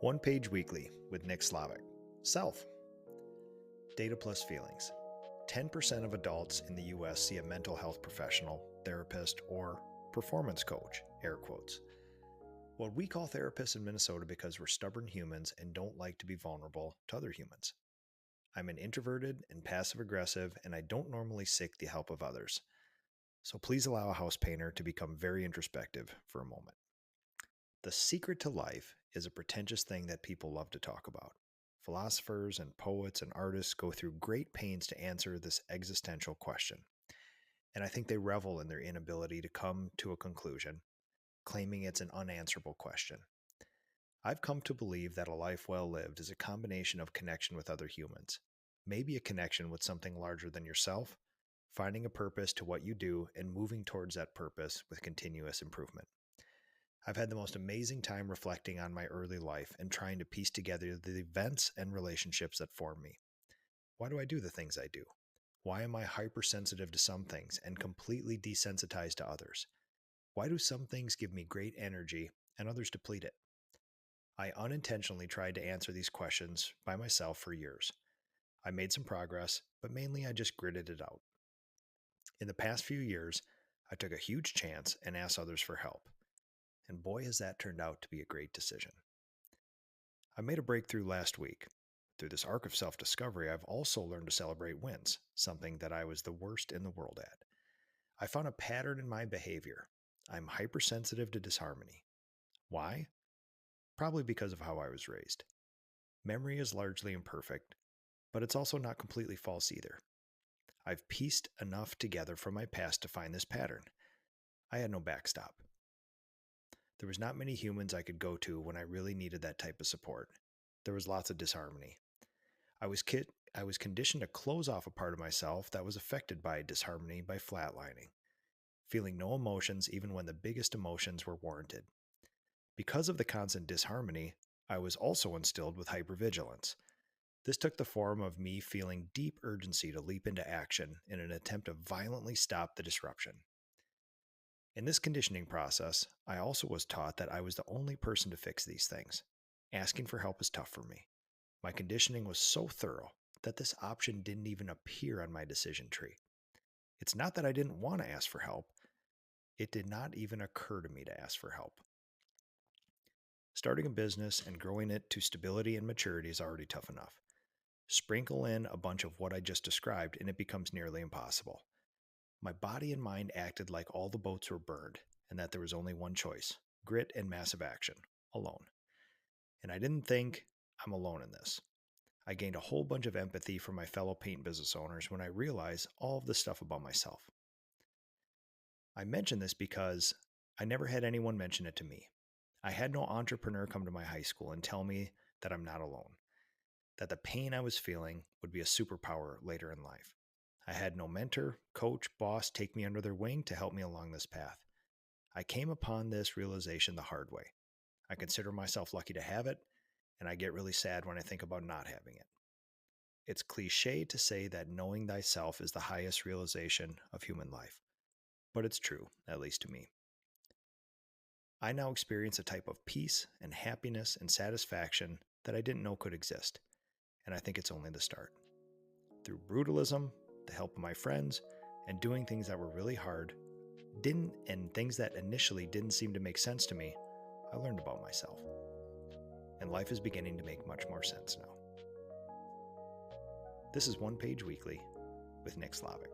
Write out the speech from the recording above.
One Page Weekly with Nick Slavik. Self. Data plus feelings. 10% of adults in the US see a mental health professional, therapist, or performance coach, air quotes. Well, we call therapists in Minnesota because we're stubborn humans and don't like to be vulnerable to other humans. I'm an introverted and passive aggressive, and I don't normally seek the help of others. So please allow a house painter to become very introspective for a moment. The secret to life is a pretentious thing that people love to talk about. Philosophers and poets and artists go through great pains to answer this existential question. And I think they revel in their inability to come to a conclusion, claiming it's an unanswerable question. I've come to believe that a life well lived is a combination of connection with other humans, maybe a connection with something larger than yourself, finding a purpose to what you do, and moving towards that purpose with continuous improvement. I've had the most amazing time reflecting on my early life and trying to piece together the events and relationships that form me. Why do I do the things I do? Why am I hypersensitive to some things and completely desensitized to others? Why do some things give me great energy and others deplete it? I unintentionally tried to answer these questions by myself for years. I made some progress, but mainly I just gritted it out. In the past few years, I took a huge chance and asked others for help. And boy, has that turned out to be a great decision. I made a breakthrough last week. Through this arc of self-discovery, I've also learned to celebrate wins, something that I was the worst in the world at. I found a pattern in my behavior. I'm hypersensitive to disharmony. Why? Probably because of how I was raised. Memory is largely imperfect, but it's also not completely false either. I've pieced enough together from my past to find this pattern. I had no backstop. There was not many humans I could go to when I really needed that type of support. There was lots of disharmony. I was conditioned to close off a part of myself that was affected by disharmony by flatlining, feeling no emotions even when the biggest emotions were warranted. Because of the constant disharmony, I was also instilled with hypervigilance. This took the form of me feeling deep urgency to leap into action in an attempt to violently stop the disruption. In this conditioning process, I also was taught that I was the only person to fix these things. Asking for help is tough for me. My conditioning was so thorough that this option didn't even appear on my decision tree. It's not that I didn't want to ask for help. It did not even occur to me to ask for help. Starting a business and growing it to stability and maturity is already tough enough. Sprinkle in a bunch of what I just described and it becomes nearly impossible. My body and mind acted like all the boats were burned and that there was only one choice: grit and massive action, alone. And I didn't think I'm alone in this. I gained a whole bunch of empathy from my fellow paint business owners when I realized all of this stuff about myself. I mention this because I never had anyone mention it to me. I had no entrepreneur come to my high school and tell me that I'm not alone, that the pain I was feeling would be a superpower later in life. I had no mentor, coach, boss take me under their wing to help me along this path. I came upon this realization the hard way. I consider myself lucky to have it, and I get really sad when I think about not having it. It's cliche to say that knowing thyself is the highest realization of human life, but it's true, at least to me. I now experience a type of peace and happiness and satisfaction that I didn't know could exist, and I think it's only the start. Through brutalism, the help of my friends, and doing things that were really hard, and things that initially didn't seem to make sense to me, I learned about myself. And life is beginning to make much more sense now. This is One Page Weekly with Nick Slavik.